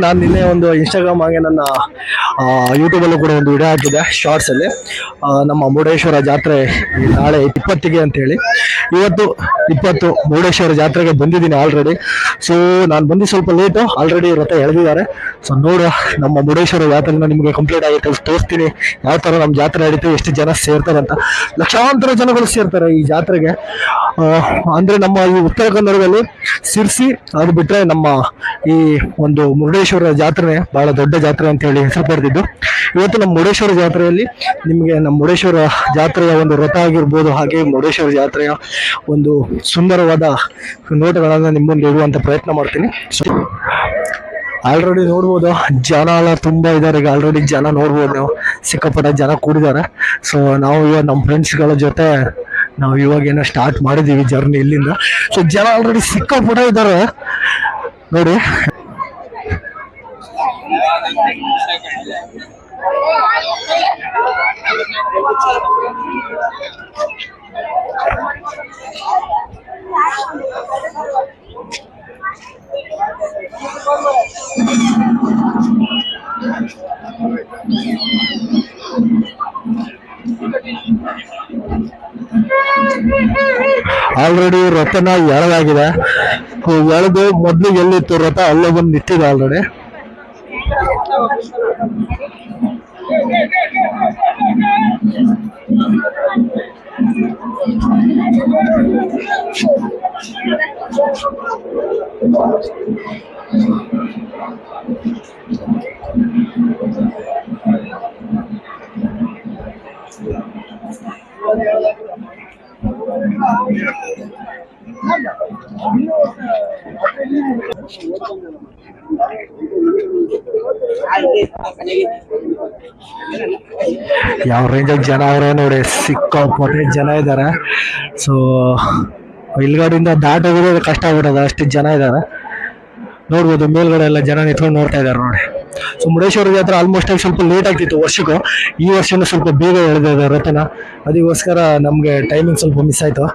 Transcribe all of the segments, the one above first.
ನಾನು ನಿನ್ನೆ ಒಂದು ಇನ್ಸ್ಟಾಗ್ರಾಮ್ ಹಾಗೆ ನನ್ನ ಯೂಟ್ಯೂಬಲ್ಲೂ ಕೂಡ ಒಂದು ವಿಡಿಯೋ ಹಾಕಿದ್ದೆ ಶಾರ್ಟ್ಸಲ್ಲಿ. ನಮ್ಮ ಮುರುಡೇಶ್ವರ ಜಾತ್ರೆ ನಾಳೆ 20ಗೆ ಅಂತೇಳಿ. ಇವತ್ತು 20 ಮುರುಡೇಶ್ವರ ಜಾತ್ರೆಗೆ ಬಂದಿದ್ದೀನಿ ಆಲ್ರೆಡಿ. ಸೊ ನಾನು ಬಂದು ಸ್ವಲ್ಪ ಲೇಟು, ಆಲ್ರೆಡಿ ರಥ ಎಳೆದಿದ್ದಾರೆ. ಸೊ ನೋಡುವ ನಮ್ಮ ಮುರುಡೇಶ್ವರ ಜಾತ್ರೆನ ನಿಮಗೆ ಕಂಪ್ಲೀಟ್ ಆಗುತ್ತೆ ತೋರಿಸ್ತೀನಿ, ಯಾವ ಥರ ನಮ್ಮ ಜಾತ್ರೆ ನಡೀತೀವಿ, ಎಷ್ಟು ಜನ ಸೇರ್ತಾರೆ ಅಂತ. ಲಕ್ಷಾಂತರ ಜನಗಳು ಸೇರ್ತಾರೆ ಈ ಜಾತ್ರೆಗೆ. ಅಂದರೆ ನಮ್ಮ ಈ ಉತ್ತರ ಕನ್ನಡದಲ್ಲಿ ಸಿರ್ಸಿ ಅದು ಬಿಟ್ಟರೆ ನಮ್ಮ ಈ ಒಂದು ಮುರುಡೇಶ್ವರ ಜಾತ್ರೆ ಬಹಳ ದೊಡ್ಡ ಜಾತ್ರೆ ಅಂತ ಹೇಳಿ ಹೆಸರು ಪಡೆದಿದ್ದು. ಇವತ್ತು ನಮ್ಮ ಮುರುಡೇಶ್ವರ ಜಾತ್ರೆಯಲ್ಲಿ ನಿಮಗೆ ನಮ್ಮ ಮುರುಡೇಶ್ವರ ಜಾತ್ರೆಯ ಒಂದು ರಥ ಆಗಿರ್ಬೋದು, ಹಾಗೆ ಮುರುಡೇಶ್ವರ ಜಾತ್ರೆಯ ಒಂದು ಸುಂದರವಾದ ನೋಟಗಳನ್ನು ನಿಮ್ಮ ಮುಂದೆ ಇಡುವಂಥ ಪ್ರಯತ್ನ ಮಾಡ್ತೀನಿ. ಆಲ್ರೆಡಿ ನೋಡ್ಬೋದು ಜನ ಎಲ್ಲ ತುಂಬ ಇದ್ದಾರೆ. ಈಗ ಆಲ್ರೆಡಿ ಜನ ನೋಡ್ಬೋದು ನೀವು, ಸಿಕ್ಕಾಪಟ್ಟೆ ಜನ ಕೂಡಿದ್ದಾರೆ. ಸೊ ನಾವು ಇವಾಗ ನಮ್ಮ ಫ್ರೆಂಡ್ಸ್ಗಳ ಜೊತೆ ನಾವು ಇವಾಗೇನೋ ಸ್ಟಾರ್ಟ್ ಮಾಡಿದ್ದೀವಿ ಜರ್ನಿ ಇಲ್ಲಿಂದ. ಸೊ ಜನ ಆಲ್ರೆಡಿ ಸಿಕ್ಕಾಪಟ್ಟೆ ಇದ್ದಾರೆ ನೋಡಿ. ಆಲ್ರೆಡಿ ರಥನ ಎಳೆದಾಗಿದೆ. ಎಳೆದು ಮೊದಲು ಎಲ್ಲಿತ್ತು ರಥ ಅಲ್ಲೇ ಬಂದು ನಿಂತಿದೆ ಆಲ್ರೆಡಿ. ಯಾವ ರೇಂಜಾಗ ಜನ ಅವರೇ ನೋಡಿ, ಸಿಕ್ಕಾಪಟ್ಟೆ ಜನ ಇದ್ದಾರೆ. ಸೊ ಇಲ್ಗಡೆಯಿಂದ ದಾಟೋಗೋದು ಕಷ್ಟ ಆಗ್ಬಿಡೋದು, ಅಷ್ಟು ಜನ ಇದ್ದಾರೆ. ನೋಡ್ಬೋದು ಮೇಲ್ಗಡೆ ಎಲ್ಲ ಜನ ನಿಂತ್ಕೊಂಡು ನೋಡ್ತಾ ಇದ್ದಾರೆ ನೋಡಿ. ಸೊ ಮುರುಡೇಶ್ವರ ಜಾತ್ರೆ ಆಲ್ಮೋಸ್ಟ್ ಆಗಿ ಸ್ವಲ್ಪ ಲೇಟ್ ಆಗ್ತಿತ್ತು ವರ್ಷಕ್ಕೂ, ಈ ವರ್ಷನೂ ಸ್ವಲ್ಪ ಬೇಗ ಎಳೆದಿದೆ ರಥನ. ಅದಕ್ಕೋಸ್ಕರ ನಮಗೆ ಟೈಮಿಂಗ್ ಸ್ವಲ್ಪ ಮಿಸ್ ಆಯಿತು.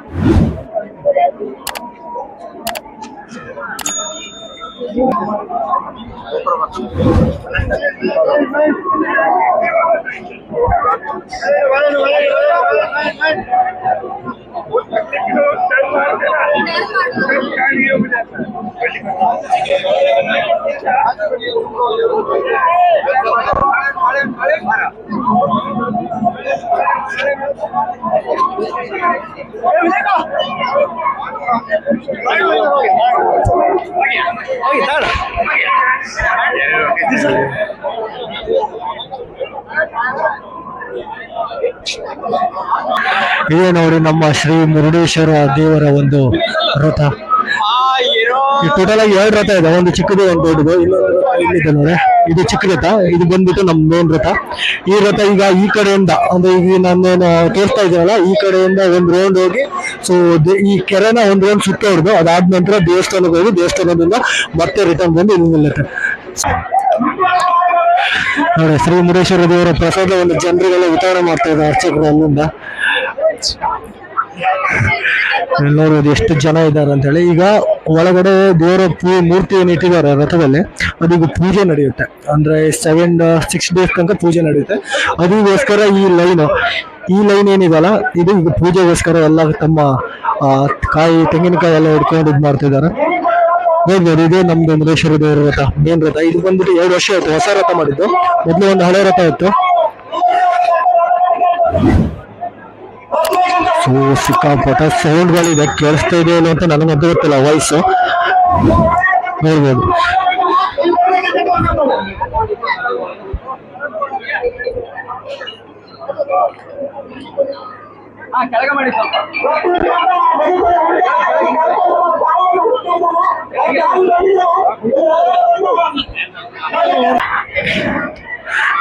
ಇದೇ ನೋಡಿ ನಮ್ಮ ಶ್ರೀ ಮುರುಡೇಶ್ವರ ದೇವರ ಒಂದು ರಥ. ಈ ಟೋಟಲ್ ಆಗಿ 2 ರಥ ಇದೆ, ಒಂದು ಚಿಕ್ಕದು ಒಂದು ದೊಡ್ಡದು. ಇನ್ನೊಂದು ರಥ ಇಲ್ಲಿದೆ ನೋಡಿ, ಇದು ಚಿಕ್ಕ ರಥ, ಇದು ಬಂದ್ಬಿಟ್ಟು ನಮ್ಮ ಮೇನ್ ರಥ. ಈ ರಥ ಈಗ ಈ ಕಡೆಯಿಂದ ಅಂದ್ರೆ ಈಗ ನಾನೇನು ತೋರಿಸ್ತಾ ಇದ್ದೀನಲ್ಲ, ಈ ಕಡೆಯಿಂದ ಒಂದು ರೌಂಡ್ ಹೋಗಿ ಸೊ ಈ ಕೆರೆನ ಒಂದು ರೌಂಡ್ ಸುತ್ತ ಹೊಡೆದು ಅದಾದ ನಂತರ ದೇವಸ್ಥಾನಕ್ಕೆ ಹೋಗಿ ದೇವಸ್ಥಾನದಿಂದ ಮತ್ತೆ ರಿಟರ್ನ್ ಬಂದು ಇಲ್ಲಿ ನಿಲ್ಲುತ್ತೆ ನೋಡಿ. ಶ್ರೀ ಮುರುಡೇಶ್ವರ ದೇವರ ಪ್ರಸಾದ ಒಂದು ಜನರಿಗೆಲ್ಲ ವಿತರಣೆ ಮಾಡ್ತಾ ಇದ್ದಾರೆ ಅರ್ಚಕರು ಅಲ್ಲಿಂದ. ನೋಡ್ಬೋದು ಎಷ್ಟು ಜನ ಇದ್ದಾರೆ ಅಂತ ಹೇಳಿ. ಈಗ ಒಳಗಡೆ ದೇವರ ಮೂರ್ತಿ ಏನು ಇಟ್ಟಿದ್ದಾರೆ ರಥದಲ್ಲಿ, ಅದೀಗ ಪೂಜೆ ನಡೆಯುತ್ತೆ. ಅಂದ್ರೆ 6 ಡೇಸ್ ತನಕ ಪೂಜೆ ನಡೆಯುತ್ತೆ. ಅದಕ್ಕೋಸ್ಕರ ಈ ಲೈನ್ ಏನಿದೆಲ್ಲ, ಇದು ಈಗ ಪೂಜೆಗೋಸ್ಕರ ಎಲ್ಲ ತಮ್ಮ ತೆಂಗಿನಕಾಯಿ ಎಲ್ಲ ಹಿಡ್ಕೊಂಡು ಇದು ಮಾಡ್ತಿದ್ದಾರೆ. ನೋಡ್ಬೋದು ಇದೇ ನಮ್ದು ಮುರುಡೇಶ್ವರ ದೇವರ ರಥ, ಮೇನ್ ರಥ. ಇದು ಬಂದ್ಬಿಟ್ಟು 2 ವರ್ಷ ಆಯ್ತು ಹೊಸ ರಥ ಮಾಡಿದ್ದು, ಮೊದಲು ಒಂದು ಹಳೆ ರಥ ಇತ್ತು. ಸೊ ಸಿಕ್ಕಾಪಟ್ಟೆ ಸೌಂಡ್ಗಳಿದೆ, ಕೇಳಿಸ್ತಾ ಇದೆ ಇಲ್ಲ ಅಂತ ನನಗಂತೂ ಗೊತ್ತಿಲ್ಲ ವಾಯ್ಸು. ನೋಡ್ಬೋದು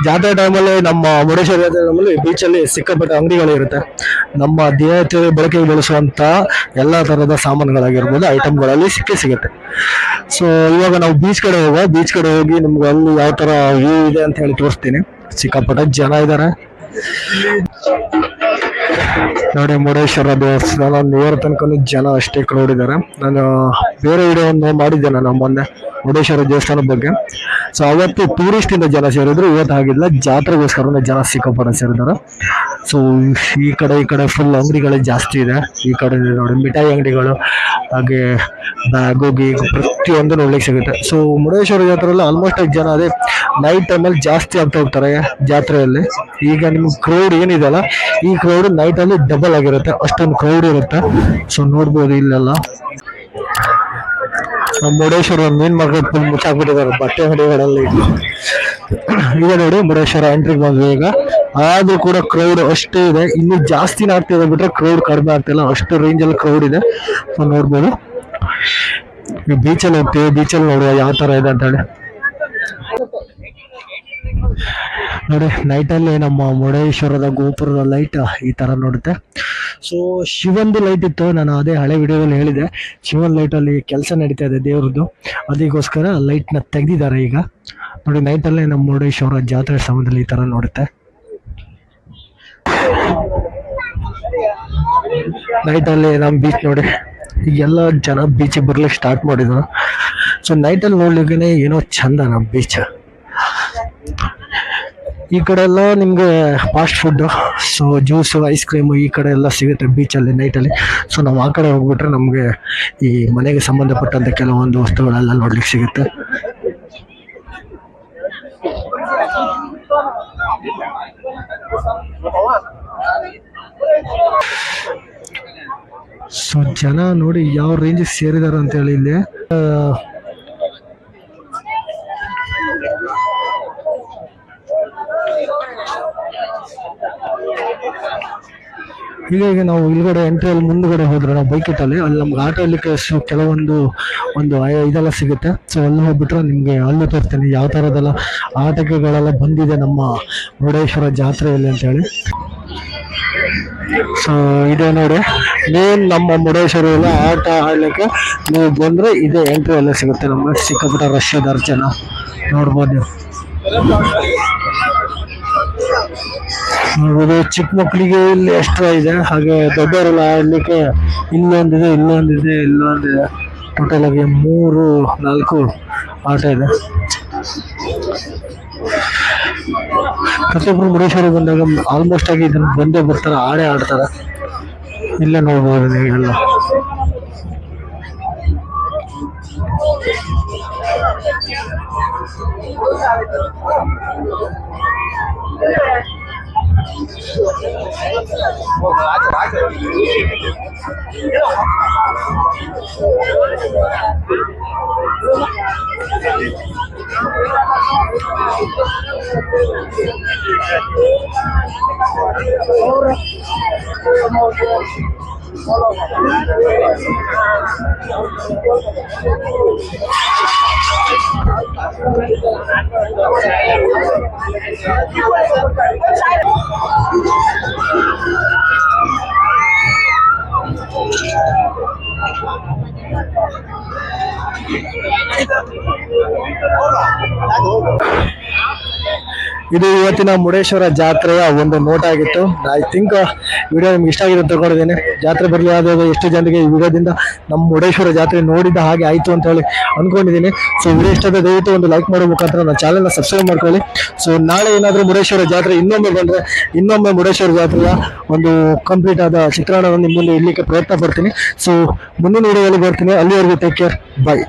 ಜಾತ್ರೆ ಟೈಮಲ್ಲಿ ನಮ್ಮ ಮುರುಡೇಶ್ವರ ಜಾತ್ರೆ ಟೈಮಲ್ಲಿ ಬೀಚಲ್ಲಿ ಸಿಕ್ಕಾಪಟ್ಟೆ ಅಂಗಡಿಗಳು ಇರುತ್ತೆ. ನಮ್ಮ ದಿನನಿತ್ಯ ಬಳಕೆಗೆ ಬಳಸುವಂತ ಎಲ್ಲಾ ತರದ ಸಾಮಾನುಗಳಾಗಿರ್ಬೋದು ಐಟಮ್ಗಳಲ್ಲಿ ಸಿಗುತ್ತೆ. ಸೊ ಇವಾಗ ನಾವು ಬೀಚ್ ಕಡೆ ಹೋಗಿ ನಿಮ್ಗೆ ಅಲ್ಲಿ ಯಾವ ತರ ವ್ಯೂ ಇದೆ ಅಂತ ಹೇಳಿ ತೋರಿಸ್ತೀನಿ. ಸಿಕ್ಕಾಪಟ್ಟೆ ಜನ ಇದ್ದಾರೆ. ನೋಡಿ ಮುರುಡೇಶ್ವರ ದೇವಸ್ಥಾನ ನೇರ ತನಕ ಜನ ಅಷ್ಟೇ ಕ್ರೌಡ್ ಇದ್ದಾರೆ. ನಾನು ಬೇರೆ ವಿಡಿಯೋವನ್ನು ಮಾಡಿದ್ದೆ ನಾನು ಮೊನ್ನೆ ಮುರುಡೇಶ್ವರ ದೇವಸ್ಥಾನದ ಬಗ್ಗೆ. ಸೊ ಅವತ್ತು ಟೂರಿಸ್ಟ್ ಇಂದ ಜನ ಸೇರಿದ್ರು, ಇವತ್ತು ಆಗಿಲ್ಲ, ಜಾತ್ರೆಗೋಸ್ಕರ ಜನ ಸಿಕ್ಕಾಪಟ್ಟೆ ಸೇರಿದ್ದಾರೆ. ಸೊ ಈ ಕಡೆ ಫುಲ್ ಅಂಗಡಿಗಳೇ ಜಾಸ್ತಿ ಇದೆ. ಈ ಕಡೆ ನೋಡಿ ಮಿಠಾಯಿ ಅಂಗಡಿಗಳು, ಹಾಗೆ ಬ್ಯಾಗು ಗೀಗು ಪ್ರತಿಯೊಂದು ನೋಡ್ಲಿಕ್ಕೆ ಸಿಗುತ್ತೆ. ಸೊ ಮುರುಡೇಶ್ವರ ಜಾತ್ರೆಯಲ್ಲಿ ಆಲ್ಮೋಸ್ಟ್ ಜನ ಅದೇ ನೈಟ್ ಟೈಮಲ್ಲಿ ಜಾಸ್ತಿ ಆಗ್ತಾ ಹೋಗ್ತಾರೆ ಜಾತ್ರೆಯಲ್ಲಿ. ಈಗ ನಿಮ್ಗೆ ಕ್ರೌಡ್ ಏನಿದೆಲ್ಲ, ಈ ಕ್ರೌಡ್ ನೈಟ್ ಅಲ್ಲಿ ಡಬಲ್ ಆಗಿರುತ್ತೆ, ಅಷ್ಟೊಂದು ಕ್ರೌಡ್ ಇರುತ್ತೆ. ಸೊ ನೋಡ್ಬೋದು ಇಲ್ಲೆಲ್ಲ ನಮ್ಮ ಮುರುಡೇಶ್ವರ ಮೀನ್ ಮಾರ್ಕೆಟ್ ಫುಲ್ ಮುಚ್ಚಾಕ್ಬಿಟ್ಟಿದ್ದಾರೆ ಬಟ್ಟೆ ಅಂಗಡಿಗಳಲ್ಲಿ. ಈಗ ನೋಡಿ ಮುರುಡೇಶ್ವರ ಎಂಟ್ರಿಗೆ ಬಂದ್ವಿ ಈಗ, ಆದ್ರೂ ಕೂಡ ಕ್ರೌಡ್ ಅಷ್ಟೇ ಇದೆ. ಇನ್ನು ಜಾಸ್ತಿನೇ ಆಗ್ತಿದೆ ಬಿಟ್ರೆ ಕ್ರೌಡ್ ಕಡಿಮೆ ಆಗ್ತಿಲ್ಲ, ಅಷ್ಟು ರೇಂಜ್ ಅಲ್ಲಿ ಕ್ರೌಡ್ ಇದೆ. ಸೊ ನೋಡ್ಬೋದು ಬೀಚಲ್ಲಿ ಹೋಗ್ತೀವಿ, ಬೀಚಲ್ಲಿ ನೋಡುವ ಯಾವ ತರ ಇದೆ ಅಂತ ಹೇಳಿ. ನೋಡಿ ನೈಟಲ್ಲಿ ನಮ್ಮ ಮುರುಡೇಶ್ವರದ ಗೋಪುರದ ಲೈಟ್ ಈ ತರ ನೋಡುತ್ತೆ. ಸೊ ಶಿವಂದು ಲೈಟ್ ಇತ್ತು, ನಾನು ಅದೇ ಹಳೆ ವಿಡಿಯೋದಲ್ಲಿ ಹೇಳಿದೆ, ಶಿವನ್ ಲೈಟ್ ಅಲ್ಲಿ ಕೆಲಸ ನಡೀತಾ ಇದೆ ದೇವ್ರದ್ದು, ಅದಕ್ಕೋಸ್ಕರ ಲೈಟ್ ನ ತೆಗ್ದಿದ್ದಾರೆ ಈಗ. ನೋಡಿ ನೈಟಲ್ಲೇ ನಮ್ಮ ಮುರುಡೇಶ್ವರ ಜಾತ್ರೆ ಸಮಯದಲ್ಲಿ ಈ ತರ ನೋಡುತ್ತೆ. ನೈಟಲ್ಲಿ ನಮ್ಮ ಬೀಚ್ ನೋಡಿ, ಈಗೆಲ್ಲ ಜನ ಬೀಚಿಗೆ ಬರ್ಲಿಕ್ಕೆ ಸ್ಟಾರ್ಟ್ ಮಾಡಿದ್ರು. ಸೊ ನೈಟಲ್ಲಿ ನೋಡ್ಲಿಕ್ಕೆ ಏನೋ ಚಂದ ನಮ್ಮ ಬೀಚ್. ಈ ಕಡೆ ಎಲ್ಲ ನಿಮ್ಗೆ fast food, so juice, ice cream ಈ ಕಡೆ ಎಲ್ಲ ಸಿಗುತ್ತೆ ಬೀಚಲ್ಲಿ ನೈಟಲ್ಲಿ. ಸೊ ನಾವು ಆ ಕಡೆ ಹೋಗ್ಬಿಟ್ರೆ ನಮಗೆ ಈ ಮನೆಗೆ ಸಂಬಂಧಪಟ್ಟಂತ ಕೆಲವೊಂದು ವಸ್ತುಗಳೆಲ್ಲ ನೋಡ್ಲಿಕ್ಕೆ ಸಿಗುತ್ತೆ. ಸೊ ಜನ ನೋಡಿ ಯಾವ ರೇಂಜ್ ಸೇರಿದಾರ ಅಂತ ಹೇಳಿ ಇಲ್ಲಿ. ಈಗ ನಾವು ಇಲ್ಗಡೆ ಎಂಟ್ರಿಯಲ್ಲಿ ಮುಂದ್ಗಡೆ ಹೋದ್ರೆ ನಾವು ಬೈಕ್ ಇಟ್ಟಲ್ಲಿ ಅಲ್ಲಿ ನಮ್ಗೆ ಆಟೋ ಇರ್ಲಿಕ್ಕೆ ಕೆಲವೊಂದು ಇದೆಲ್ಲ ಸಿಗುತ್ತೆ. ಸೊ ಅಲ್ಲಿ ಹೋಗ್ಬಿಟ್ರೆ ನಿಮ್ಗೆ ಅಲ್ಲಿ ತೋರಿಸ್ತೀನಿ ಯಾವ ತರದೆಲ್ಲ ಆಟಿಕೆಗಳೆಲ್ಲ ಬಂದಿದೆ ನಮ್ಮ ಮುರುಡೇಶ್ವರ ಜಾತ್ರೆಯಲ್ಲಿ ಅಂತ ಹೇಳಿ. ಸೊ ಇದೆ ನೋಡಿ ಮೇನ್ ನಮ್ಮ ಮುರುಡೇಶ್ವರ ಆಟ ಆಡ್ಲಿಕ್ಕೆ ನೀವು ಬಂದ್ರೆ ಇದೇ ಎಂಟ್ರಿ ಎಲ್ಲ ಸಿಗುತ್ತೆ. ನಮ್ಗೆ ಸಿಕ್ಕಾಪಟ್ಟ ರಶ್ ದರ್ಶನ ನೋಡ್ಬೋದು ನೀವು. ನೋಡ್ಬೋದು ಚಿಕ್ಕ ಮಕ್ಕಳಿಗೆ ಇಲ್ಲಿ ಎಕ್ಸ್ಟ್ರಾ ಇದೆ, ಹಾಗೆ ದೊಡ್ಡವರೆಲ್ಲ ಆಡ್ಲಿಕ್ಕೆ ಇಲ್ಲೊಂದಿದೆ, ಟೋಟಲ್ ಆಗಿ 3-4 ಆಟ ಇದೆ. ಪ್ರತಿಯೊಬ್ಬರು ಮುರುಡೇಶ್ವರ ಬಂದಾಗ ಆಲ್ಮೋಸ್ಟ್ ಆಗಿ ಇದನ್ನ ಬಂದೇ ಬರ್ತಾರೆ, ಆಡೇ ಆಡ್ತಾರೆ. ಇಲ್ಲೇ ನೋಡ್ಬೋದು ನೀವೆಲ್ಲ. ಇದು ಇವತ್ತಿನ ಮುರುಡೇಶ್ವರ ಜಾತ್ರೆಯ ಒಂದು ನೋಟ ಆಗಿತ್ತು. ಐ ಥಿಂಕ್ ವಿಡಿಯೋ ನಿಮ್ಗೆ ಇಷ್ಟ ಆಗಿದೆ ಅಂತ ತಗೊಂಡಿದ್ದೀನಿ. ಜಾತ್ರೆ ಬರಲಿ ಆದಾಗ ಎಷ್ಟು ಜನರಿಗೆ ಈ ವಿಡಿಯೋದಿಂದ ನಮ್ಮ ಮುರುಡೇಶ್ವರ ಜಾತ್ರೆ ನೋಡಿದ ಹಾಗೆ ಆಯಿತು ಅಂತ ಹೇಳಿ ಅಂದ್ಕೊಂಡಿದ್ದೀನಿ. ಸೊ ವಿಡಿಯೋ ಇಷ್ಟ ಆದರೆ ದಯವಿಟ್ಟು ಒಂದು ಲೈಕ್ ಮಾಡೋ ಮುಖಾಂತರ ನನ್ನ ಚಾನಲ್ನ ಸಬ್ಸ್ಕ್ರೈಬ್ ಮಾಡ್ಕೊಳ್ಳಿ. ಸೊ ನಾಳೆ ಏನಾದರೂ ಮುರುಡೇಶ್ವರ ಜಾತ್ರೆ ಇನ್ನೊಮ್ಮೆ ಬಂದರೆ ಇನ್ನೊಮ್ಮೆ ಮುರುಡೇಶ್ವರ ಜಾತ್ರೆಯ ಒಂದು ಕಂಪ್ಲೀಟ್ ಆದ ಚಿತ್ರಣವನ್ನು ನಿಮ್ಮ ಮುಂದೆ ಇಡ್ಲಿಕ್ಕೆ ಪ್ರಯತ್ನ ಪಡ್ತೀನಿ. ಸೊ ಮುಂದಿನ ವಿಡಿಯೋದಲ್ಲಿ ಬರ್ತೀನಿ. ಅಲ್ಲಿವರೆಗೂ ಟೇಕ್ ಕೇರ್, ಬಾಯ್.